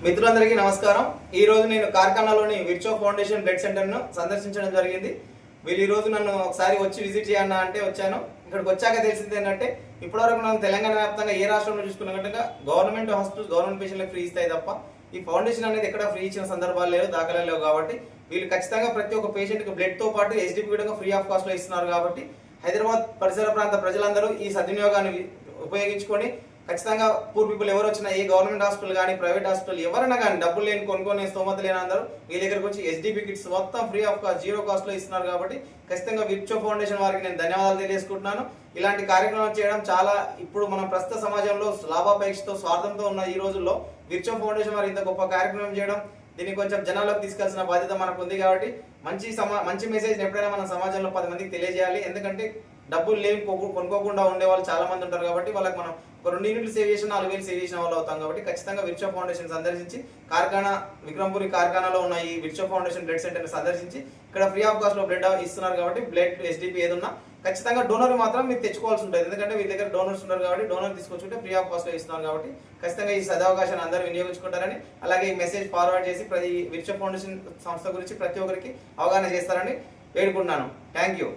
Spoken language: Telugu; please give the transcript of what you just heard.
మిత్రులందరికీ నమస్కారం। ఈ రోజు నేను కార్ఖానాలోని విర్చో ఫౌండేషన్ బ్లడ్ సెంటర్ ను సందర్శించడం జరిగింది। వీళ్ళు ఈ రోజు నన్ను ఒకసారి వచ్చి విజిట్ చేయన్నా అంటే వచ్చాను। ఇక్కడికి వచ్చాక తెలిసింది ఏంటంటే ఇప్పటివరకు మనం తెలంగాణ వ్యాప్తంగా ఏ రాష్ట్రంలో చూసుకున్నట్టుగా గవర్నమెంట్ హాస్పిటల్స్ గవర్నమెంట్ పేషెంట్లకు ఫ్రీ ఇస్తాయి తప్ప ఈ ఫౌండేషన్ అనేది ఎక్కడ ఫ్రీ ఇచ్చిన సందర్భాలు లేవు, దాఖలాలు లేవు। కాబట్టి వీళ్ళు ఖచ్చితంగా ప్రతి ఒక్క పేషెంట్ కి బ్లడ్ తో పాటు ఎస్డిపి కూడా ఫ్రీ ఆఫ్ కాస్ట్ లో ఇస్తున్నారు। కాబట్టి హైదరాబాద్ పరిసర ప్రాంత ప్రజలందరూ ఈ సద్వినియోగాన్ని ఉపయోగించుకొని ఖచ్చితంగా పూర్ పీపుల్ ఎవరు వచ్చినా ఏ గవర్నమెంట్ హాస్పిటల్ కానీ ప్రైవేట్ హాస్పిటల్ ఎవరైనా కానీ డబ్బులు లేని కొనుక్కొని స్తోమత లేని అందరూ మీ దగ్గరకు వచ్చి ఎస్డిపి కిట్స్ మొత్తం free of cost zero cost లో ఇస్తున్నారు। కాబట్టి ఖచ్చితంగా విర్చో ఫౌండేషన్ వారికి నేను ధన్యవాదాలు తెలియజేసుకుంటున్నాను। ఇలాంటి కార్యక్రమాలు చేయడం చాలా ఇప్పుడు మనం ప్రస్తుత సమాజంలో లాభాపేక్షతో స్వార్థంతో ఉన్న ఈ రోజుల్లో విర్చో ఫౌండేషన్ వారు ఇంత గొప్ప కార్యక్రమం చేయడం, దీన్ని కొంచెం జనాల్లోకి తీసుకెళ్లాల్సిన బాధ్యత మనకు ఉంది। కాబట్టి మంచి మెసేజ్ ఎప్పుడైనా మన సమాజంలో 10 మందికి తెలియజేయాలి। ఎందుకంటే డబ్బులు లేని కొనుక్కోకుండా ఉండే వాళ్ళు చాలా మంది ఉంటారు। కాబట్టి వాళ్ళకి మనం ఒక 2 యూనిట్లు సేవ్ చేసిన 4,000 సేవ్ చేసిన వాళ్ళు అవుతాం। కాబట్టి ఖచ్చితంగా విర్చో ఫౌండేషన్ సందర్శించి విక్రమ్పురి కార్ఖానాలో ఉన్న ఈ విర్చో ఫౌండేషన్ బ్లడ్ సెంటర్ సందర్శించి ఇక్కడ ఫ్రీ ఆఫ్ కాస్ట్ లో బ్లడ్ ఇస్తున్నారు। కాబట్టి బ్లడ్ ఎస్డిపి ఏదున్నా ఖచ్చితంగా డోనర్ మాత్రం మీరు తెచ్చుకోవాల్సి ఉంటుంది। ఎందుకంటే వీళ్ళ దగ్గర డోనర్స్ ఉంటారు కాబట్టి డోనర్ తీసుకొచ్చుకుంటే ఫ్రీ ఆఫ్ కాస్ట్ లో ఇస్తున్నారు। కాబట్టి ఖచ్చితంగా ఈ సదవకాశాన్ని అందరూ వినియోగించుకుంటారని, అలాగే ఈ మెసేజ్ ఫార్వర్డ్ చేసి విర్చో ఫౌండేషన్ సంస్థ గురించి ప్రతి ఒక్కరికి అవగాహన చేస్తారని వేడుకుంటున్నాను। Thank you.